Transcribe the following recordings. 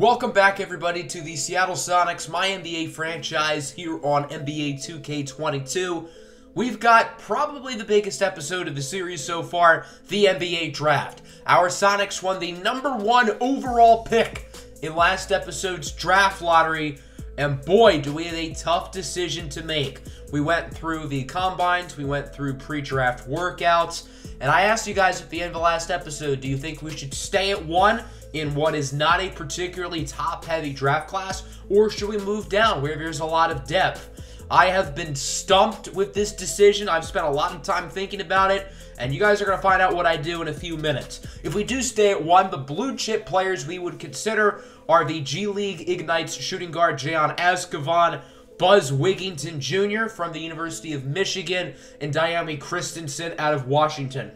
Welcome back, everybody, to the Seattle Sonics MyNBA franchise here on NBA 2K22. We've got probably the biggest episode of the series so far, the NBA Draft. Our Sonics won the #1 overall pick in last episode's draft lottery, and boy, do we have a tough decision to make. We went through the combines, we went through pre-draft workouts, and I asked you guys at the end of the last episode, do you think we should stay at 1 in what is not a particularly top-heavy draft class, or should we move down where there's a lot of depth? I have been stumped with this decision. I've spent a lot of time thinking about it, and you guys are going to find out what I do in a few minutes. If we do stay at 1, the blue-chip players we would consider are the G League Ignites shooting guard Jayon Askevan, Buzz Wigington Jr. from the University of Michigan, and Diami Christensen out of Washington.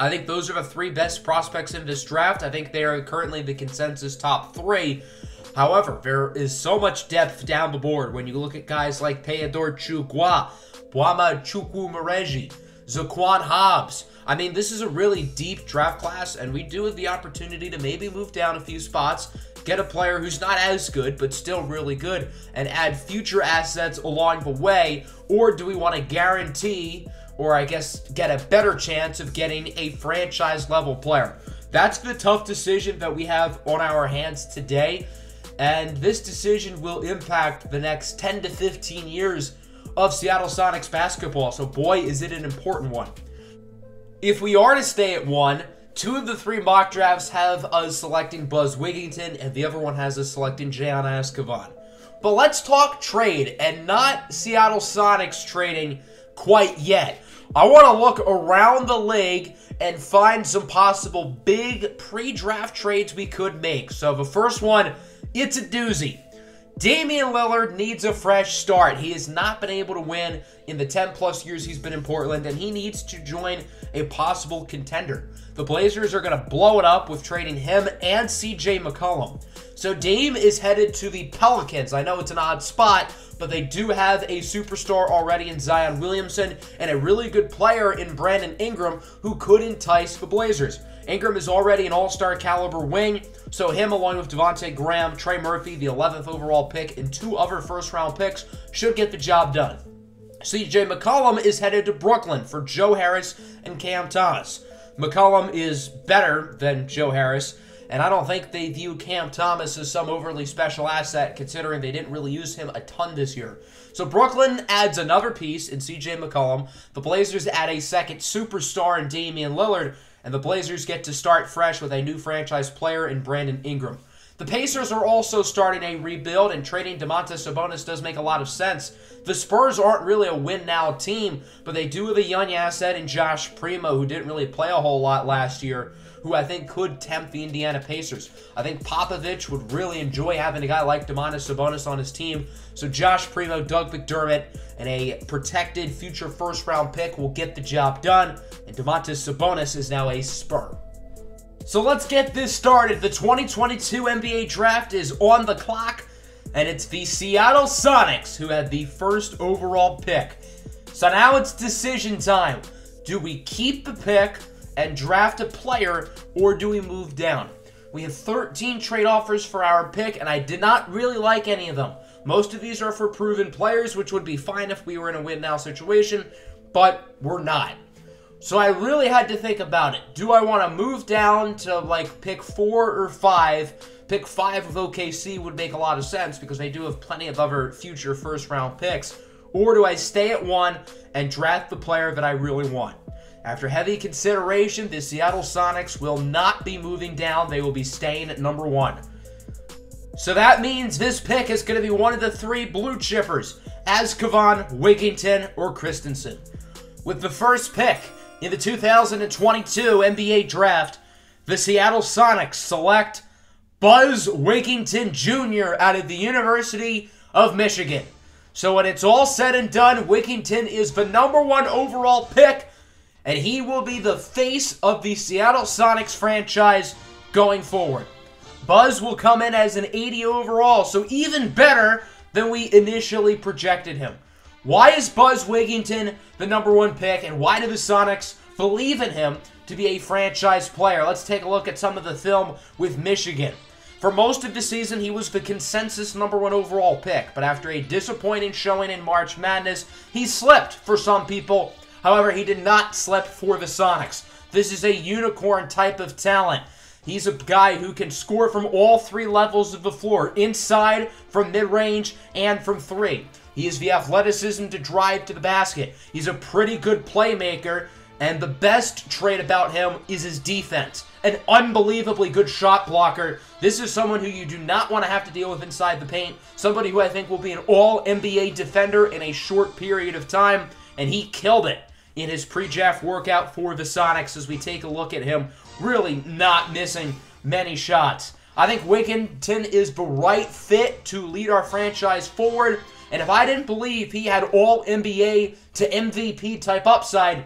I think those are the 3 best prospects in this draft. I think they are currently the consensus top 3. However, there is so much depth down the board when you look at guys like Teodor Chugwa, Boama Chukwumereji, Quan Hobbs. I mean, this is a really deep draft class, and we do have the opportunity to maybe move down a few spots, get a player who's not as good, but still really good, and add future assets along the way. Or do we want to guarantee, or I guess get a better chance of getting a franchise-level player? That's the tough decision that we have on our hands today, and this decision will impact the next 10 to 15 years of Seattle Sonics basketball, so boy, is it an important one. If we are to stay at 1, 2 of the 3 mock drafts have us selecting Buzz Wigington, and the other one has us selecting Jayon Askevan. But let's talk trade, and not Seattle Sonics trading quite yet. I want to look around the league and find some possible big pre-draft trades we could make. So the first one, it's a doozy. Damian Lillard needs a fresh start. He has not been able to win in the 10-plus years he's been in Portland, and he needs to join a possible contender. The Blazers are going to blow it up with trading him and CJ McCollum. So Dame is headed to the Pelicans. I know it's an odd spot, but they do have a superstar already in Zion Williamson and a really good player in Brandon Ingram who could entice the Blazers. Ingram is already an all-star caliber wing, so him along with Devontae Graham, Trey Murphy, the 11th overall pick, and 2 other first-round picks should get the job done. CJ McCollum is headed to Brooklyn for Joe Harris and Cam Thomas. McCollum is better than Joe Harris, and I don't think they view Cam Thomas as some overly special asset, considering they didn't really use him a ton this year. So Brooklyn adds another piece in CJ McCollum. The Blazers add a second superstar in Damian Lillard, and the Blazers get to start fresh with a new franchise player in Brandon Ingram. The Pacers are also starting a rebuild, and trading Domantas Sabonis does make a lot of sense. The Spurs aren't really a win-now team, but they do have a young asset in Josh Primo, who didn't really play a whole lot last year, who I think could tempt the Indiana Pacers. I think Popovich would really enjoy having a guy like Domantas Sabonis on his team. So Josh Primo, Doug McDermott, and a protected future first-round pick will get the job done, and Domantas Sabonis is now a Spur. So let's get this started. The 2022 NBA Draft is on the clock, and it's the Seattle Sonics who had the first overall pick. So now it's decision time. Do we keep the pick and draft a player, or do we move down? We have 13 trade offers for our pick, and I did not really like any of them. Most of these are for proven players, which would be fine if we were in a win-now situation, but we're not. So I really had to think about it. Do I want to move down to like pick 4 or 5? Pick 5 of OKC would make a lot of sense because they do have plenty of other future first-round picks. Or do I stay at 1 and draft the player that I really want? After heavy consideration, the Seattle Sonics will not be moving down. They will be staying at #1. So that means this pick is going to be one of the 3 blue chippers, Askevan, Wigington, or Christensen. With the first pick in the 2022 NBA Draft, the Seattle Sonics select Buzz Wigington Jr. out of the University of Michigan. So when it's all said and done, Wigington is the #1 overall pick, and he will be the face of the Seattle Sonics franchise going forward. Buzz will come in as an 80 overall, so even better than we initially projected him. Why is Buzz Wigington the #1 pick, and why do the Sonics believe in him to be a franchise player? Let's take a look at some of the film with Michigan. For most of the season, he was the consensus #1 overall pick, but after a disappointing showing in March Madness, he slipped for some people. However, he did not slip for the Sonics. This is a unicorn type of talent. He's a guy who can score from all 3 levels of the floor, inside, from mid-range, and from 3. He has the athleticism to drive to the basket. He's a pretty good playmaker, and the best trait about him is his defense. An unbelievably good shot blocker. This is someone who you do not want to have to deal with inside the paint. Somebody who I think will be an all-NBA defender in a short period of time, and he killed it in his pre-draft workout for the Sonics as we take a look at him really not missing many shots. I think Wigginton is the right fit to lead our franchise forward, and if I didn't believe he had all-NBA to MVP type upside,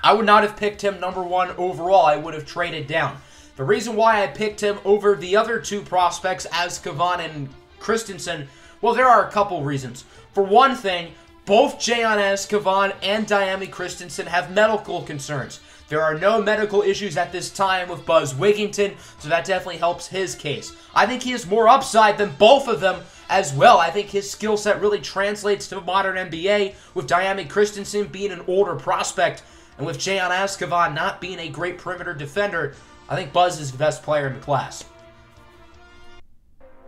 I would not have picked him #1 overall. I would have traded down. The reason why I picked him over the other 2 prospects, Azkaban and Christensen, well, there are a couple reasons. For one thing, both Jayon Azkaban and Diami Christensen have medical concerns. There are no medical issues at this time with Buzz Wigginton, so that definitely helps his case. I think he has more upside than both of them as well. I think his skill set really translates to the modern NBA, with Diami Christensen being an older prospect, and with Jayon Azkaban not being a great perimeter defender. I think Buzz is the best player in the class.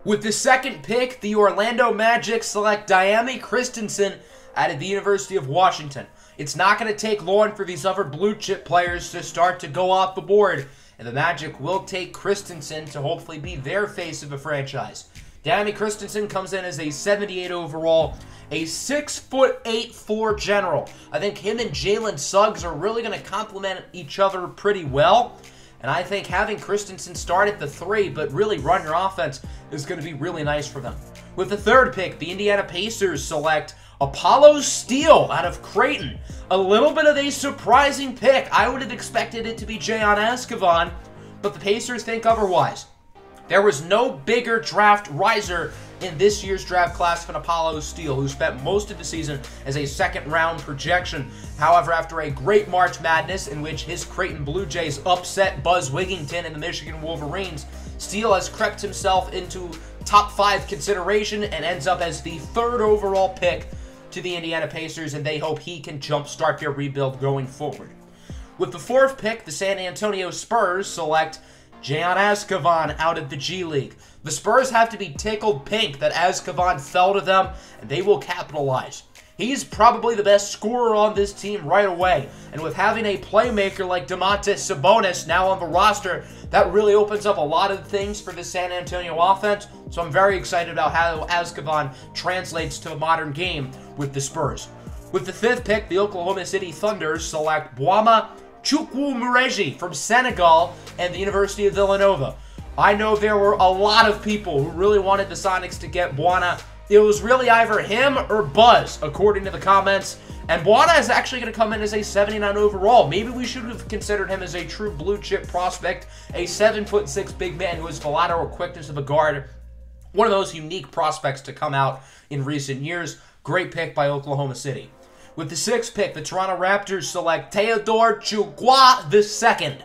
With the second pick, the Orlando Magic select Diami Christensen out of the University of Washington. It's not going to take long for these other blue chip players to start to go off the board, and the Magic will take Christensen to hopefully be their face of a franchise. Diami Christensen comes in as a 78 overall, a 6'8" floor general. I think him and Jalen Suggs are really going to complement each other pretty well. And I think having Christensen start at the 3, but really run your offense, is going to be really nice for them. With the third pick, the Indiana Pacers select Apollo Steele out of Creighton. A little bit of a surprising pick. I would have expected it to be Jayon Azkaban, but the Pacers think otherwise. There was no bigger draft riser in this year's draft class than Apollo Steele, who spent most of the season as a second-round projection. However, after a great March Madness in which his Creighton Blue Jays upset Buzz Wigginton and the Michigan Wolverines, Steele has crept himself into top 5 consideration and ends up as the 3rd overall pick to the Indiana Pacers, and they hope he can jumpstart their rebuild going forward. With the 4th pick, the San Antonio Spurs select Jayon Azkaban out of the G League. The Spurs have to be tickled pink that Azkaban fell to them, and they will capitalize. He's probably the best scorer on this team right away, and with having a playmaker like Domantas Sabonis now on the roster, that really opens up a lot of things for the San Antonio offense, so I'm very excited about how Azkaban translates to the modern game with the Spurs. With the 5th pick, the Oklahoma City Thunder select Bouma Chukwu from Senegal and the University of Villanova. I know there were a lot of people who really wanted the Sonics to get Bouma. It was really either him or Buzz, according to the comments. And Bouma is actually going to come in as a 79 overall. Maybe we should have considered him as a true blue chip prospect, a 7'6" big man who has the lateral quickness of a guard. One of those unique prospects to come out in recent years. Great pick by Oklahoma City. With the 6th pick, the Toronto Raptors select Teodor Chugwa II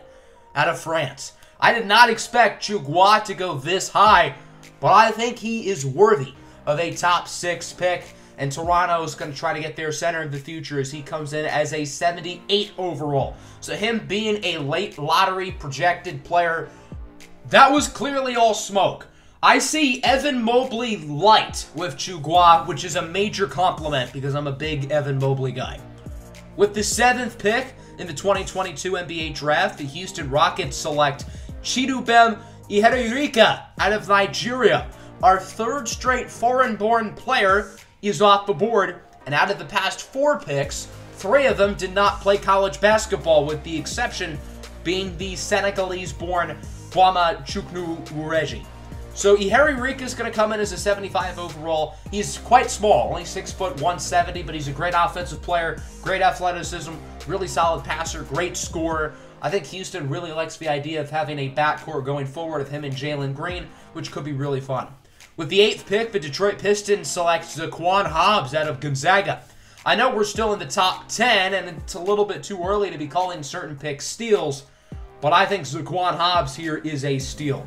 out of France. I did not expect Chugwa to go this high, but I think he is worthy of a top 6 pick, and Toronto is going to try to get their center of the future as he comes in as a 78 overall. So him being a late lottery projected player, that was clearly all smoke. I see Evan Mobley light with Chugwa, which is a major compliment because I'm a big Evan Mobley guy. With the 7th pick in the 2022 NBA Draft, the Houston Rockets select Chidubem Ihereirika out of Nigeria. Our 3rd straight foreign-born player is off the board, and out of the past 4 picks, 3 of them did not play college basketball, with the exception being the Senegalese-born Bouma Chukwu. So Ihereirika is going to come in as a 75 overall. He's quite small, only 6 foot 170, but he's a great offensive player, great athleticism, really solid passer, great scorer. I think Houston really likes the idea of having a backcourt going forward of him and Jalen Green, which could be really fun. With the 8th pick, the Detroit Pistons select Quan Hobbs out of Gonzaga. I know we're still in the top 10, and it's a little bit too early to be calling certain picks steals, but I think Quan Hobbs here is a steal.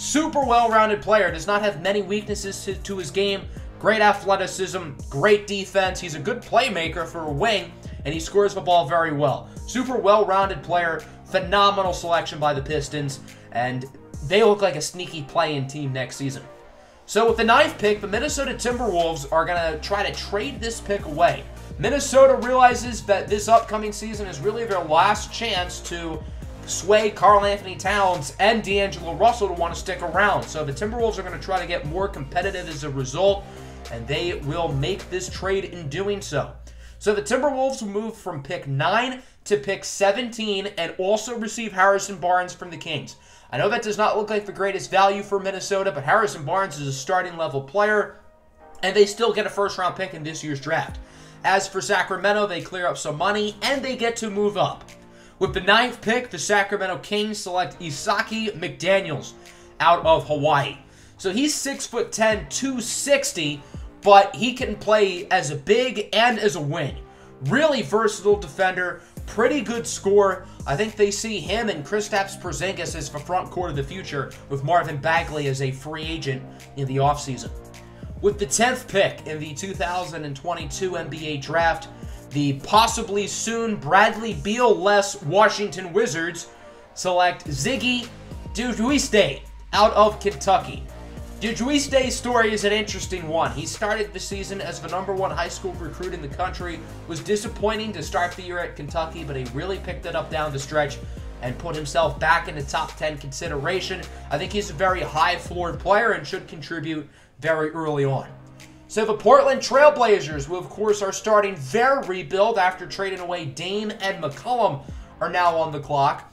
Super well-rounded player. Does not have many weaknesses to his game. Great athleticism, great defense. He's a good playmaker for a wing, and he scores the ball very well. Super well-rounded player. Phenomenal selection by the Pistons, and they look like a sneaky play-in team next season. So with the 9th pick, the Minnesota Timberwolves are going to try to trade this pick away. Minnesota realizes that this upcoming season is really their last chance to sway Karl-Anthony Towns and D'Angelo Russell to want to stick around. So the Timberwolves are going to try to get more competitive as a result, and they will make this trade in doing so. So the Timberwolves will move from pick 9 to pick 17 and also receive Harrison Barnes from the Kings. I know that does not look like the greatest value for Minnesota, but Harrison Barnes is a starting level player, and they still get a first-round pick in this year's draft. As for Sacramento, they clear up some money, and they get to move up. With the 9th pick, the Sacramento Kings select Isaki McDaniels out of Hawaii. So he's 6'10", 260, but he can play as a big and as a wing. Really versatile defender, pretty good scorer. I think they see him and Kristaps Porzingis as the front court of the future, with Marvin Bagley as a free agent in the offseason. With the 10th pick in the 2022 NBA Draft, the possibly soon Bradley Beal-less Washington Wizards select Ziggy Dujuiste out of Kentucky. Dujuiste's story is an interesting one. He started the season as the #1 high school recruit in the country. Was disappointing to start the year at Kentucky, but he really picked it up down the stretch and put himself back in the top 10 consideration. I think he's a very high-floored player and should contribute very early on. So the Portland Trail Blazers, who of course are starting their rebuild after trading away Dame and McCollum, are now on the clock.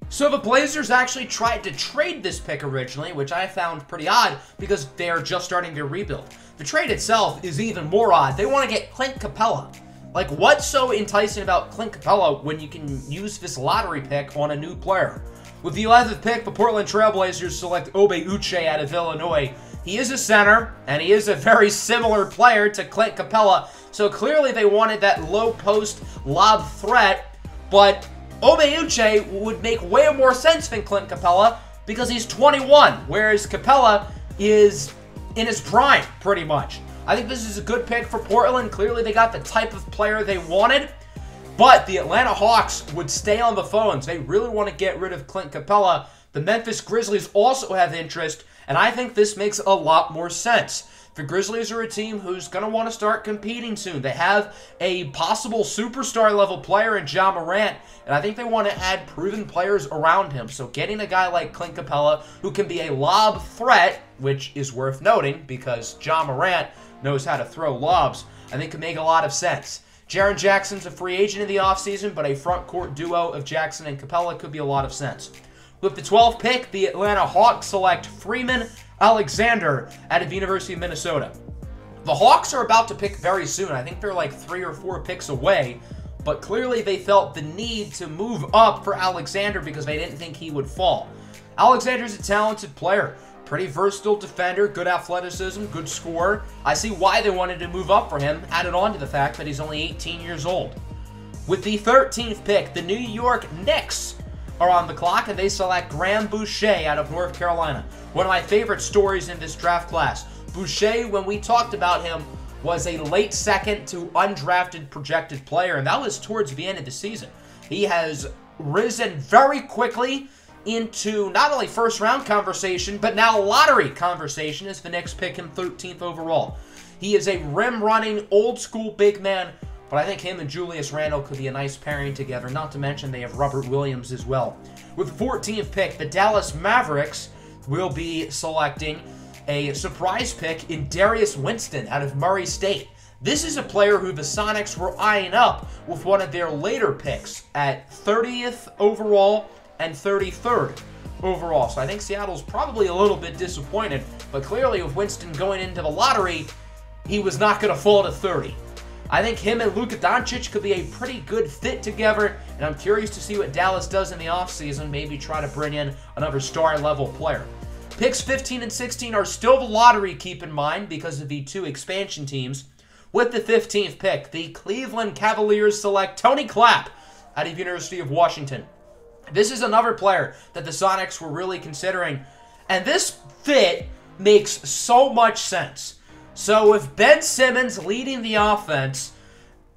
So the Blazers actually tried to trade this pick originally, which I found pretty odd because they're just starting their rebuild. The trade itself is even more odd. They want to get Clint Capella. Like, what's so enticing about Clint Capella when you can use this lottery pick on a new player? With the 11th pick, the Portland Trail Blazers select Boucher out of Illinois. He is a center, and he is a very similar player to Clint Capella, so clearly they wanted that low-post lob threat, but Boucher would make way more sense than Clint Capella because he's 21, whereas Capella is in his prime, pretty much. I think this is a good pick for Portland. Clearly they got the type of player they wanted, but the Atlanta Hawks would stay on the phones. They really want to get rid of Clint Capella. The Memphis Grizzlies also have interest, and I think this makes a lot more sense. The Grizzlies are a team who's going to want to start competing soon. They have a possible superstar-level player in Ja Morant, and I think they want to add proven players around him. So getting a guy like Clint Capella, who can be a lob threat, which is worth noting because Ja Morant knows how to throw lobs, I think could make a lot of sense. Jaren Jackson's a free agent in the offseason, but a front-court duo of Jackson and Capella could be a lot of sense. With the 12th pick, the Atlanta Hawks select Freeman Alexander out of the University of Minnesota. The Hawks are about to pick very soon. I think they're like 3 or 4 picks away, but clearly they felt the need to move up for Alexander because they didn't think he would fall. Alexander's a talented player, pretty versatile defender, good athleticism, good scorer. I see why they wanted to move up for him, added on to the fact that he's only 18 years old. With the 13th pick, the New York Knicks are on the clock, and they select Graham Boucher out of North Carolina. One of my favorite stories in this draft class. Boucher, when we talked about him, was a late second to undrafted projected player, and that was towards the end of the season. He has risen very quickly into not only first-round conversation, but now lottery conversation as the Knicks pick him 13th overall. He is a rim-running, old-school big man, but I think him and Julius Randle could be a nice pairing together, not to mention they have Robert Williams as well. With the 14th pick, the Dallas Mavericks will be selecting a surprise pick in Darius Winston out of Murray State. This is a player who the Sonics were eyeing up with one of their later picks at 30th overall and 33rd overall. So I think Seattle's probably a little bit disappointed, but clearly with Winston going into the lottery, he was not going to fall to 30. I think him and Luka Doncic could be a pretty good fit together, and I'm curious to see what Dallas does in the offseason, maybe try to bring in another star-level player. Picks 15 and 16 are still the lottery, keep in mind, because of the 2 expansion teams. With the 15th pick, the Cleveland Cavaliers select Tony Clapp out of University of Washington. This is another player that the Sonics were really considering And this fit makes so much sense. So with Ben Simmons leading the offense,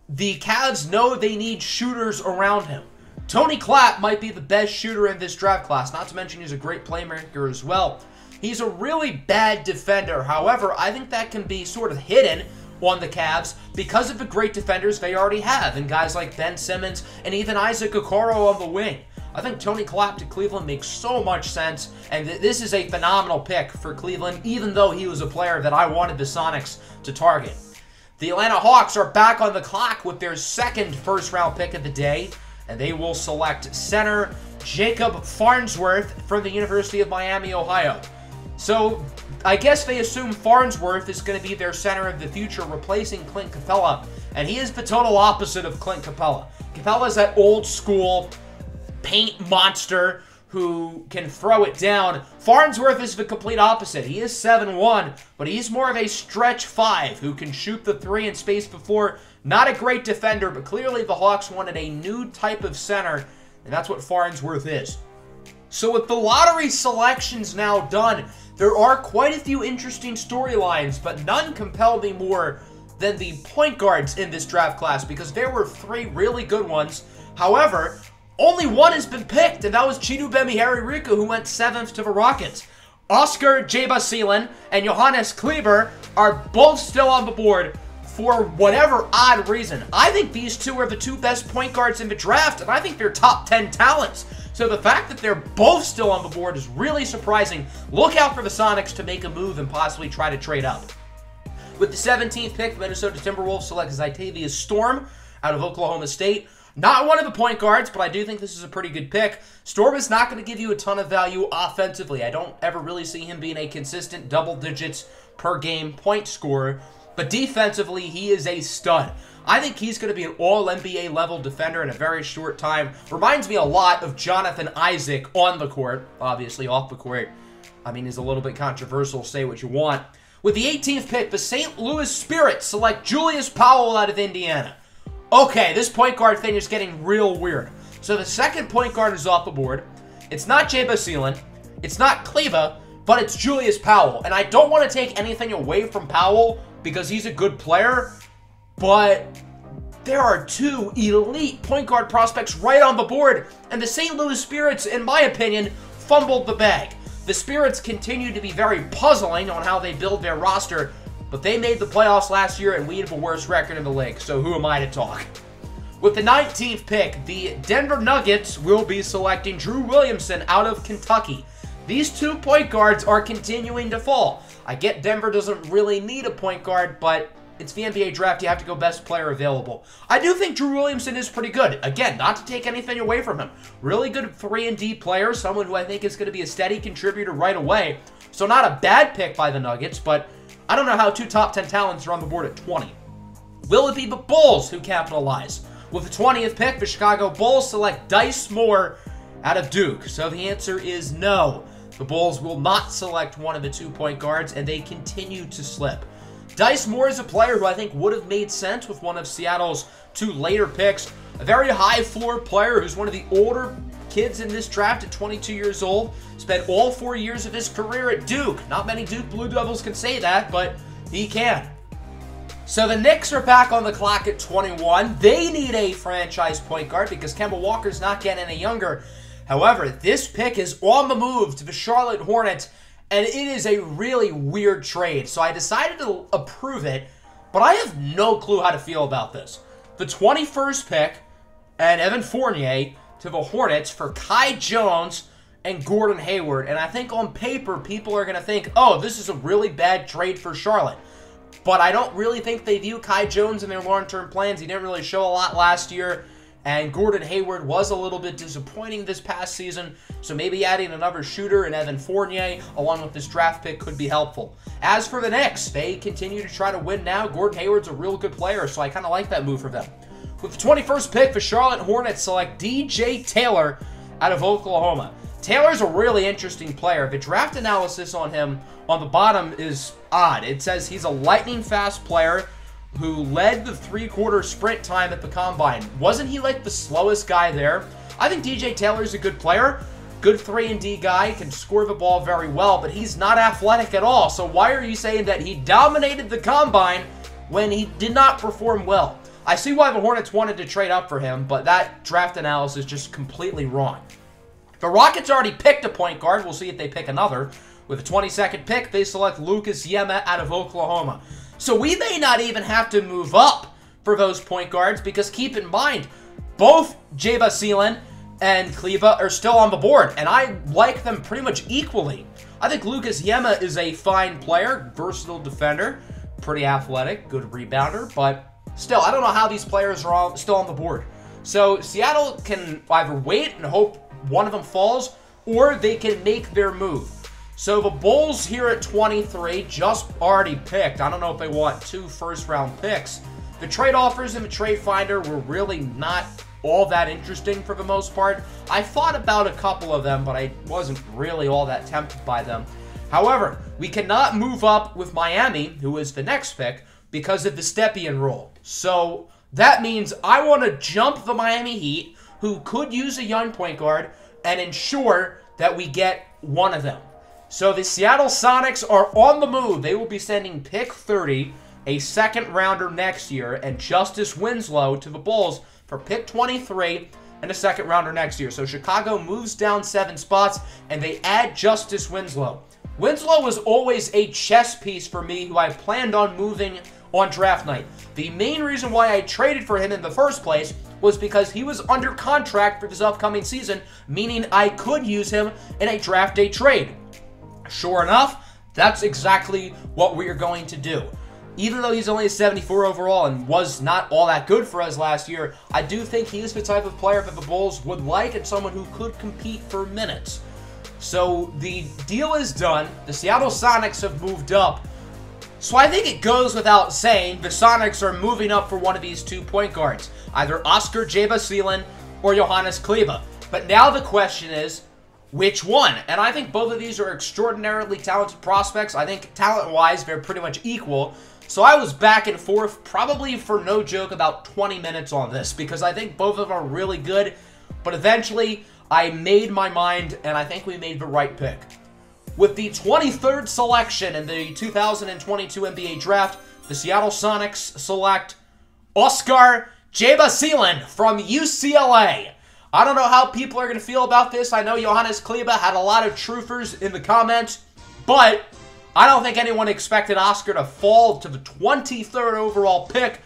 the Cavs know they need shooters around him. Tony Clapp might be the best shooter in this draft class, not to mention he's a great playmaker as well. He's a really bad defender. However, I think that can be sort of hidden on the Cavs because of the great defenders they already have, and guys like Ben Simmons and even Isaac Okoro on the wing. I think Tony Clapp to Cleveland makes so much sense, and this is a phenomenal pick for Cleveland, even though he was a player that I wanted the Sonics to target. The Atlanta Hawks are back on the clock with their second first-round pick of the day, and they will select center Jacob Farnsworth from the University of Miami, Ohio. So, I guess they assume Farnsworth is going to be their center of the future, replacing Clint Capella, and he is the total opposite of Clint Capella. Capella is that old-school paint monster who can throw it down. Farnsworth is the complete opposite. He is 7'1", but he's more of a stretch 5 who can shoot the 3 in space before. Not a great defender, but clearly the Hawks wanted a new type of center, and that's what Farnsworth is. So with the lottery selections now done, there are quite a few interesting storylines, but none compel me more than the point guards in this draft class, because there were 3 really good ones. However, only one has been picked, and that was Chidu Harry-Riku, who went 7th to the Rockets. Oscar Jabasilan and Johannes Kleber are both still on the board for whatever odd reason. I think these two are the 2 best point guards in the draft, and I think they're top 10 talents. So the fact that they're both still on the board is really surprising. Look out for the Sonics to make a move and possibly try to trade up. With the 17th pick, the Minnesota Timberwolves select Zytavius Storm out of Oklahoma State. Not one of the point guards, but I do think this is a pretty good pick. Storm is not going to give you a ton of value offensively. I don't ever really see him being a consistent double digits per game point scorer, but defensively, he is a stud. I think he's going to be an all-NBA level defender in a very short time. Reminds me a lot of Jonathan Isaac on the court. Obviously, off the court, I mean, he's a little bit controversial, say what you want. With the 18th pick, the St. Louis Spirits select Julius Powell out of Indiana. Okay, this point guard thing is getting real weird. So the second point guard is off the board. It's not Jabasilan, it's not Kleber, but it's Julius Powell. And I don't want to take anything away from Powell because he's a good player, but there are 2 elite point guard prospects right on the board, and the St. Louis Spirits, in my opinion, fumbled the bag. The Spirits continue to be very puzzling on how they build their roster, but they made the playoffs last year, and we have the worst record in the league, so who am I to talk? With the 19th pick, the Denver Nuggets will be selecting Drew Williamson out of Kentucky. These 2 point guards are continuing to fall. I get Denver doesn't really need a point guard, but it's the NBA draft. You have to go best player available. I do think Drew Williamson is pretty good. Again, not to take anything away from him. Really good 3-and-D player, someone who I think is going to be a steady contributor right away. So not a bad pick by the Nuggets, but I don't know how 2 top 10 talents are on the board at 20. Will it be the Bulls who capitalize? With the 20th pick, the Chicago Bulls select Dice Moore out of Duke. So the answer is no. The Bulls will not select one of the 2 point guards, and they continue to slip. Dice Moore is a player who I think would have made sense with one of Seattle's 2 later picks. A very high floor player who's one of the older kids in this draft at 22 years old. Spent all 4 years of his career at Duke. Not many Duke Blue Devils can say that, but he can. So the Knicks are back on the clock at 21. They need a franchise point guard because Kemba Walker's not getting any younger. However, this pick is on the move to the Charlotte Hornets, and it is a really weird trade. So I decided to approve it, but I have no clue how to feel about this. The 21st pick and Evan Fournier to the Hornets for Kai Jones and Gordon Hayward. And I think on paper, people are going to think, oh, this is a really bad trade for Charlotte. But I don't really think they view Kai Jones in their long-term plans. He didn't really show a lot last year. And Gordon Hayward was a little bit disappointing this past season. So maybe adding another shooter and Evan Fournier along with this draft pick could be helpful. As for the Knicks, they continue to try to win now. Gordon Hayward's a real good player, so I kind of like that move for them. With the 21st pick, the Charlotte Hornets select DJ Taylor out of Oklahoma. Taylor's a really interesting player. The draft analysis on him on the bottom is odd. It says he's a lightning-fast player who led the 3-quarter sprint time at the Combine. Wasn't he like the slowest guy there? I think DJ Taylor's a good player, Good 3-and-D guy, can score the ball very well, but he's not athletic at all. So why are you saying that he dominated the combine when he did not perform well? I see why the Hornets wanted to trade up for him, but that draft analysis is just completely wrong. The Rockets already picked a point guard. We'll see if they pick another. With a 22nd pick, they select Lucas Yema out of Oklahoma. So we may not even have to move up for those point guards, because keep in mind, both Jeba Seelan and Kleber are still on the board, and I like them pretty much equally. I think Lucas Yema is a fine player, versatile defender, pretty athletic, good rebounder, but still, I don't know how these players are all still on the board. So Seattle can either wait and hope one of them falls, or they can make their move. So the Bulls here at 23 just already picked. I don't know if they want 2 first-round picks. The trade offers in the trade finder were really not all that interesting for the most part. I thought about a couple of them, but I wasn't really all that tempted by them. However, we cannot move up with Miami, who is the next pick, because of the Stepien rule. So that means I want to jump the Miami Heat, who could use a young point guard, and ensure that we get one of them. So the Seattle Sonics are on the move. They will be sending pick 30, a second rounder next year, and Justice Winslow to the Bulls for pick 23 and a second rounder next year. So Chicago moves down 7 spots, and they add Justice Winslow. Winslow was always a chess piece for me, who I planned on moving on draft night. The main reason why I traded for him in the first place was because he was under contract for this upcoming season, meaning I could use him in a draft day trade. Sure enough, that's exactly what we are going to do. Even though he's only a 74 overall and was not all that good for us last year, I do think he's the type of player that the Bulls would like, and someone who could compete for minutes. So the deal is done. The Seattle Sonics have moved up. So I think it goes without saying the Sonics are moving up for one of these 2 point guards, either Oscar Jeba-Seelan or Johannes Kleber. But now the question is, which one? And I think both of these are extraordinarily talented prospects. I think talent-wise, they're pretty much equal. So I was back and forth, probably for no joke, about 20 minutes on this, because I think both of them are really good. But eventually, I made my mind, and I think we made the right pick. With the 23rd selection in the 2022 NBA Draft, the Seattle Sonics select Oscar Jeba-Seelan from UCLA. I don't know how people are going to feel about this. I know Johannes Kleber had a lot of truthers in the comments, but I don't think anyone expected Oscar to fall to the 23rd overall pick,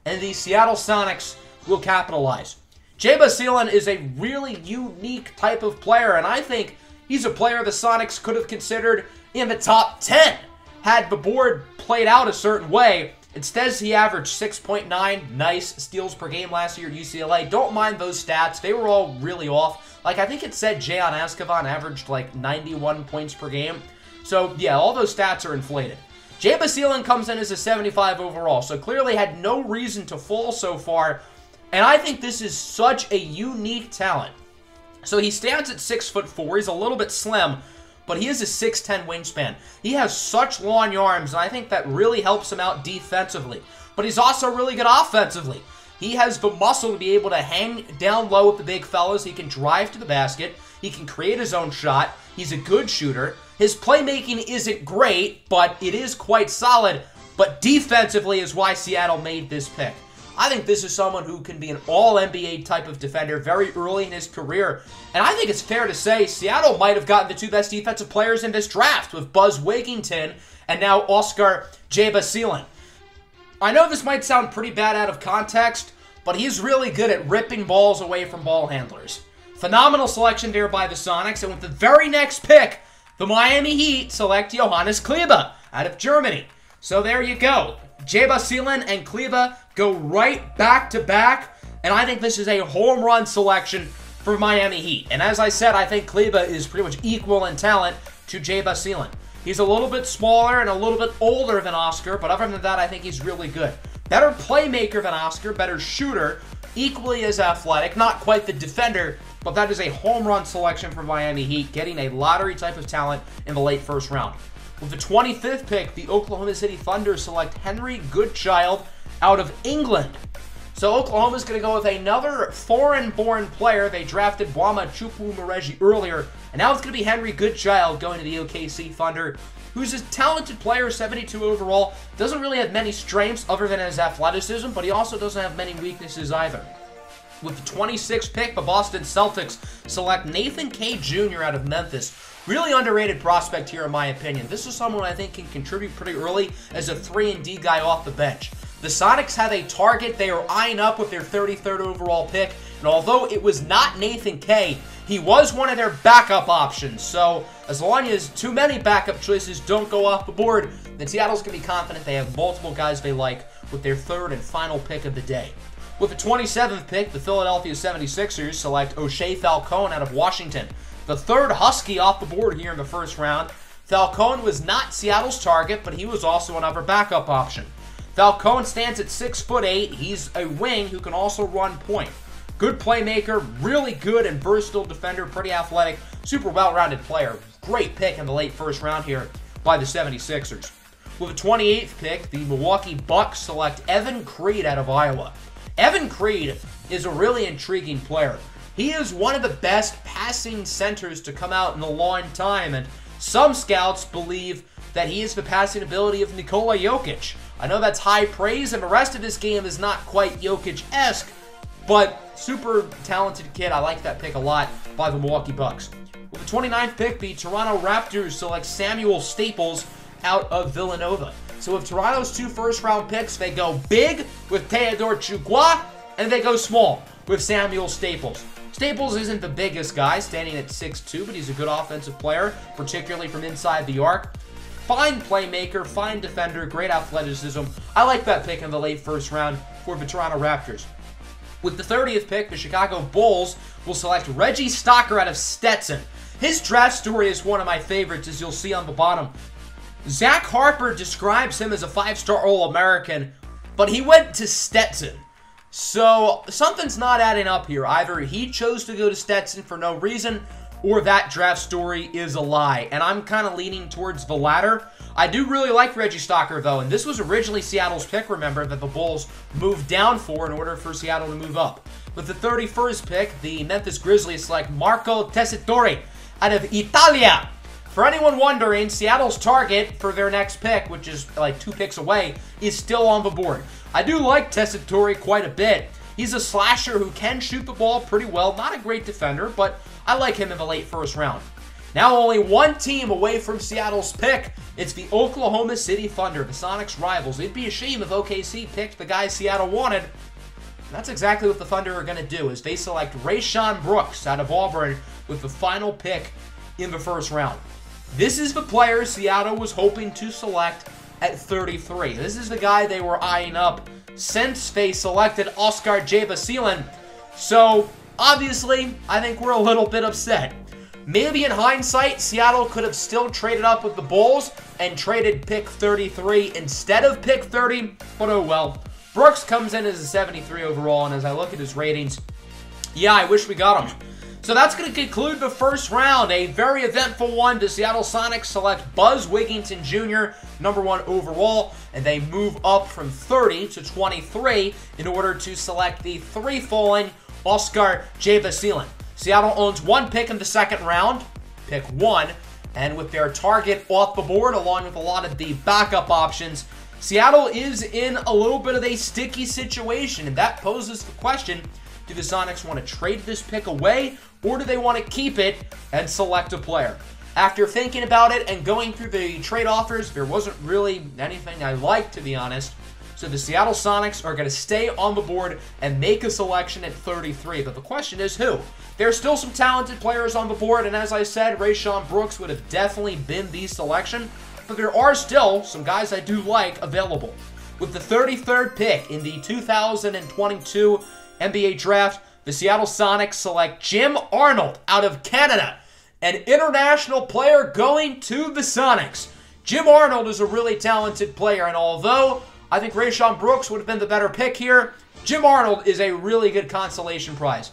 and the Seattle Sonics will capitalize. Jeba-Seelan is a really unique type of player, and I think he's a player the Sonics could have considered in the top 10 had the board played out a certain way. Instead, he averaged 6.9 nice steals per game last year at UCLA. Don't mind those stats. They were all really off. Like, I think it said Jayon Azkaban averaged like 91 points per game. So, yeah, all those stats are inflated. Jeba-Seelan comes in as a 75 overall, so clearly had no reason to fall so far. And I think this is such a unique talent. So he stands at 6'4". He's a little bit slim, but he is a 6'10" wingspan. He has such long arms, and I think that really helps him out defensively. But he's also really good offensively. He has the muscle to be able to hang down low with the big fellas. He can drive to the basket. He can create his own shot. He's a good shooter. His playmaking isn't great, but it is quite solid. But defensively is why Seattle made this pick. I think this is someone who can be an all-NBA type of defender very early in his career. And I think it's fair to say Seattle might have gotten the 2 best defensive players in this draft with Buzz Wigington and now Oscar Jeba-Seelan. I know this might sound pretty bad out of context, but he's really good at ripping balls away from ball handlers. Phenomenal selection there by the Sonics, and with the very next pick, the Miami Heat select Johannes Kleber out of Germany. So there you go. Jeba-Seelan and Kleber go right back-to-back, and I think this is a home run selection for Miami Heat. And as I said, I think Kleber is pretty much equal in talent to Jeba-Seelan. He's a little bit smaller and a little bit older than Oscar, but other than that, I think he's really good. Better playmaker than Oscar, better shooter, equally as athletic, not quite the defender, but that is a home run selection for Miami Heat, getting a lottery type of talent in the late first round. With the 25th pick, the Oklahoma City Thunder select Henry Goodchild out of England. So Oklahoma's going to go with another foreign-born player. They drafted Chugwa earlier, and now it's going to be Henry Goodchild going to the OKC Thunder, who's a talented player, 72 overall. Doesn't really have many strengths other than his athleticism, but he also doesn't have many weaknesses either. With the 26th pick, the Boston Celtics select Nathan K. Jr. out of Memphis. Really underrated prospect here, in my opinion. This is someone I think can contribute pretty early as a 3-and-D guy off the bench. The Sonics have a target they are eyeing up with their 33rd overall pick, and although it was not Nathan K., he was one of their backup options. So as long as too many backup choices don't go off the board, then Seattle's going to be confident they have multiple guys they like with their 3rd and final pick of the day. With the 27th pick, the Philadelphia 76ers select O'Shea Falcone out of Washington, the 3rd Husky off the board here in the 1st round. Falcone was not Seattle's target, but he was also another backup option. Falcone stands at 6'8". He's a wing who can also run point. Good playmaker, really good and versatile defender, pretty athletic, super well-rounded player. Great pick in the late 1st round here by the 76ers. With the 28th pick, the Milwaukee Bucks select Evan Creed out of Iowa. Evan Creed is a really intriguing player. He is one of the best passing centers to come out in a long time, and some scouts believe that he has the passing ability of Nikola Jokic. I know that's high praise, and the rest of his game is not quite Jokic-esque, but super talented kid. I like that pick a lot by the Milwaukee Bucks. With the 29th pick, the Toronto Raptors select Samuel Staples out of Villanova. So with Toronto's 2 first-round picks, they go big with Teodor Chugwa, and they go small with Samuel Staples. Staples isn't the biggest guy, standing at 6'2", but he's a good offensive player, particularly from inside the arc. Fine playmaker, fine defender, great athleticism. I like that pick in the late 1st round for the Toronto Raptors. With the 30th pick, the Chicago Bulls will select Reggie Stocker out of Stetson. His draft story is one of my favorites, as you'll see on the bottom. Zach Harper describes him as a 5-star All-American, but he went to Stetson. So something's not adding up here. Either he chose to go to Stetson for no reason, or that draft story is a lie. And I'm kind of leaning towards the latter. I do really like Reggie Stocker, though, and this was originally Seattle's pick, remember, that the Bulls moved down for in order for Seattle to move up. With the 31st pick, the Memphis Grizzlies select Marco Tessitore out of Italia. For anyone wondering, Seattle's target for their next pick, which is like 2 picks away, is still on the board. I do like Tessitore quite a bit. He's a slasher who can shoot the ball pretty well. Not a great defender, but I like him in the late 1st round. Now only one team away from Seattle's pick. It's the Oklahoma City Thunder, the Sonics' rivals. It'd be a shame if OKC picked the guy Seattle wanted. And that's exactly what the Thunder are going to do, as they select Rayshawn Brooks out of Auburn with the final pick in the 1st round. This is the player Seattle was hoping to select at 33. This is the guy they were eyeing up since they selected Oscar Jabasilan. So, obviously, I think we're a little bit upset. Maybe in hindsight, Seattle could have still traded up with the Bulls and traded pick 33 instead of pick 30, but oh well. Brooks comes in as a 73 overall, and as I look at his ratings, yeah, I wish we got him. So that's going to conclude the 1st round, a very eventful one. The Seattle Sonics select Buzz Wigginton Jr., #1 overall, and they move up from 30 to 23 in order to select the 3-falling Oscar Jabasilan. Seattle owns 1 pick in the 2nd round, pick 1, and with their target off the board, along with a lot of the backup options, Seattle is in a little bit of a sticky situation, and that poses the question, do the Sonics want to trade this pick away, or do they want to keep it and select a player? After thinking about it and going through the trade offers, there wasn't really anything I liked, to be honest. So the Seattle Sonics are going to stay on the board and make a selection at 33. But the question is who? There's still some talented players on the board, and as I said, Rayshawn Brooks would have definitely been the selection. But there are still some guys I do like available. With the 33rd pick in the 2022 NBA Draft, the Seattle Sonics select Jim Arnold out of Canada, an international player going to the Sonics. Jim Arnold is a really talented player, and although I think Rayshawn Brooks would have been the better pick here, Jim Arnold is a really good consolation prize.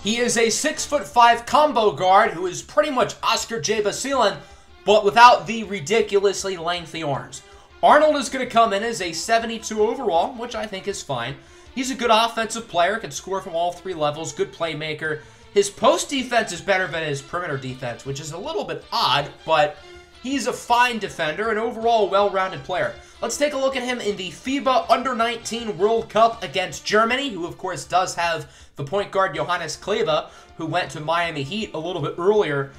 He is a 6'5" combo guard who is pretty much Oscar Jabasilan, but without the ridiculously lengthy arms. Arnold is going to come in as a 72 overall, which I think is fine. He's a good offensive player, can score from all 3 levels, good playmaker. His post defense is better than his perimeter defense, which is a little bit odd, but he's a fine defender and overall a well-rounded player. Let's take a look at him in the FIBA Under-19 World Cup against Germany, who of course does have the point guard Johannes Kleba, who went to Miami Heat a little bit earlier.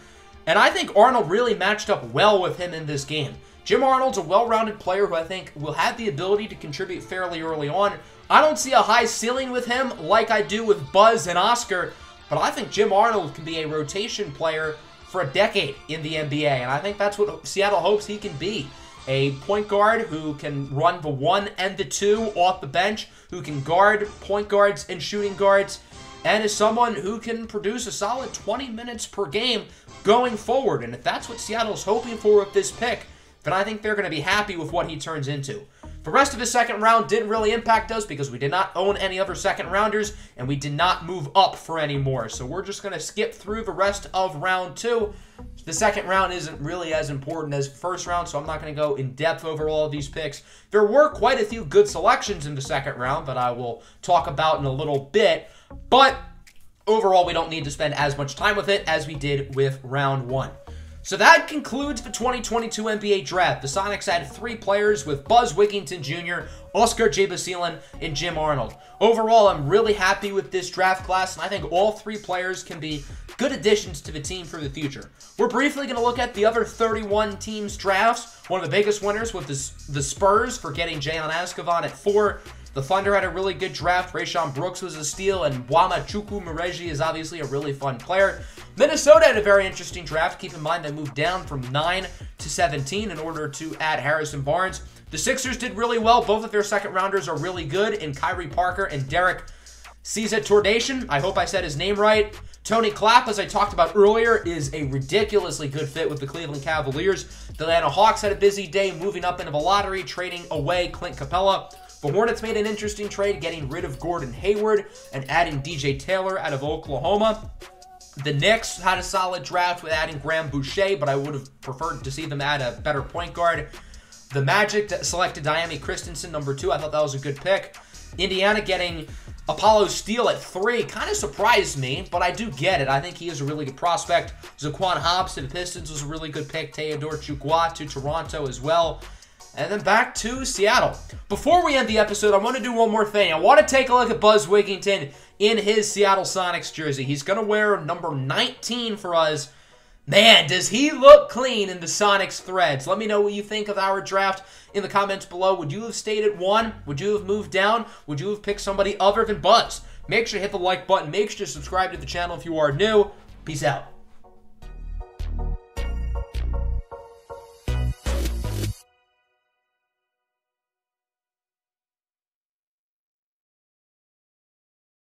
And I think Arnold really matched up well with him in this game. Jim Arnold's a well-rounded player who I think will have the ability to contribute fairly early on. I don't see a high ceiling with him like I do with Buzz and Oscar, but I think Jim Arnold can be a rotation player for a decade in the NBA, and I think that's what Seattle hopes he can be. A point guard who can run the 1 and the 2 off the bench, who can guard point guards and shooting guards, and is someone who can produce a solid 20 minutes per game going forward. And if that's what Seattle's hoping for with this pick, then I think they're going to be happy with what he turns into. The rest of his second round didn't really impact us because we did not own any other second rounders and we did not move up for any more. So we're just going to skip through the rest of round 2. The second round isn't really as important as the first round, so I'm not going to go in depth over all of these picks. There were quite a few good selections in the second round that I will talk about in a little bit, but overall we don't need to spend as much time with it as we did with round 1. So that concludes the 2022 NBA Draft. The Sonics had 3 players with Buzz Wigginton Jr., Oscar Jabasilan, and Jim Arnold. Overall, I'm really happy with this draft class, and I think all 3 players can be good additions to the team for the future. We're briefly going to look at the other 31 teams' drafts. One of the biggest winners was the Spurs for getting Jalen Escobar at 4. The Thunder had a really good draft. Rayshawn Brooks was a steal, and Bwama Chukwumereji is obviously a really fun player. Minnesota had a very interesting draft. Keep in mind they moved down from 9 to 17 in order to add Harrison Barnes. The Sixers did really well. Both of their second rounders are really good in Kyrie Parker and Derek Tordation. I hope I said his name right. Tony Clapp, as I talked about earlier, is a ridiculously good fit with the Cleveland Cavaliers. The Atlanta Hawks had a busy day moving up into the lottery, trading away Clint Capella. The Hornets made an interesting trade, getting rid of Gordon Hayward and adding DJ Taylor out of Oklahoma. The Knicks had a solid draft with adding Graham Boucher, but I would have preferred to see them add a better point guard. The Magic selected Diami Christensen, number 2. I thought that was a good pick. Indiana getting Apollo Steele at 3 kind of surprised me, but I do get it. I think he is a really good prospect. Quan Hobbs to the Pistons was a really good pick. Teodor Chugwa to Toronto as well. And then back to Seattle. Before we end the episode, I want to do one more thing. I want to take a look at Buzz Wigginton in his Seattle Sonics jersey. He's going to wear number 19 for us. Man, does he look clean in the Sonics threads. Let me know what you think of our draft in the comments below. Would you have stayed at 1? Would you have moved down? Would you have picked somebody other than Buzz? Make sure to hit the like button. Make sure to subscribe to the channel if you are new. Peace out.